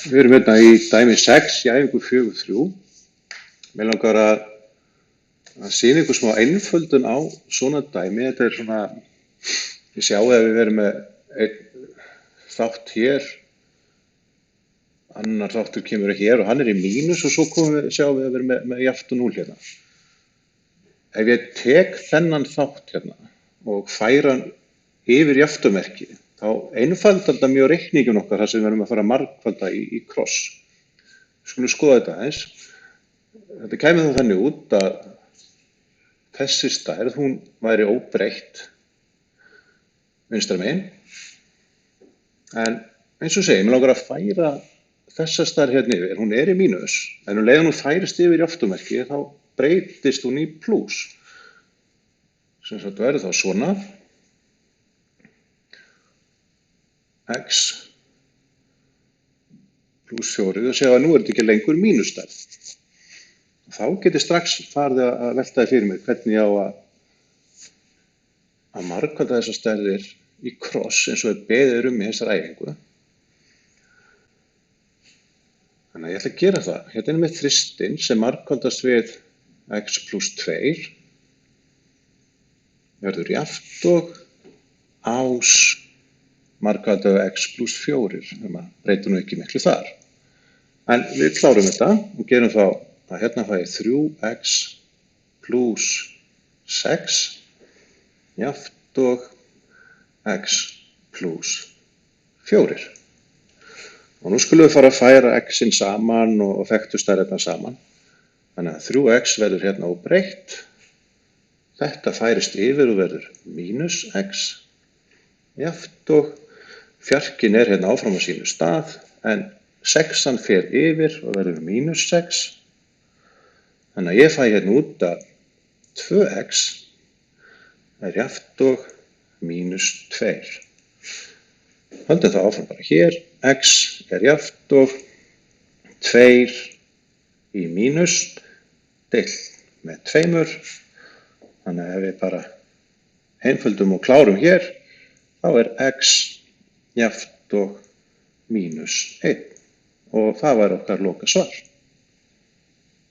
Við erum hérna í dæmi 6 í æfingu 4.3. Mér langar að sýna ykkur smá einföldun á svona dæmi. Þetta er svona, ég sjá að við erum með einn þátt hér, annar þáttur kemur ekki hér og hann er í mínus og svo sjáum við að við erum með jafnt og 0 hérna. Ef ég tek þennan þátt hérna og færa hann yfir jafntumerki, þá einfaldar þetta mjög reikningin okkar þar sem við erum að fara að margfalda í kross. Við skulum skoða þetta aðeins. Þetta kæmi þá þannig út að þessi stærð, hún væri óbreytt vinstra megin. En eins og segi, mér langar að færa þessa stærð hérna yfir. Hún er í mínus, en um leið hún færist yfir jafntumerki, þá breytist hún í plús. Sem sagt verður þá svona x pluss 4 og segja að nú er þetta ekki lengur mínusstærð. Þá geti strax farið að velta því fyrir mér hvernig ég á að margfalda þessar stærðir í kross eins og er beðið í þessari æfingu. Þannig að ég ætla að gera það. Hérna er með þristinn sem margfaldast við x pluss 2 verður jafnt og ás margfaldað við x pluss 4, þannig að breytum nú ekki miklu þar. En við klárum þetta og gerum þá að hérna fæ ég 3x pluss 6 jafnt og x pluss 4. Og nú skulum við fara að færa x-in saman og þekktu stærðirnar saman. Þannig að 3x verður hérna óbreytt. Þetta færist yfir og verður mínus x jafnt og fjarkinn er hérna áfram á sínu stað, en 6-an fer yfir og verður mínus 6. Þannig að ég fæ hérna út að 2x er jafnt og mínus 2. Höldum það áfram bara hér. X er jafnt og 2 í mínus deilt með 2. Þannig að ef við bara einföldum og klárum hér, þá er x jafnt og mínus 1 og það var okkar loka svar.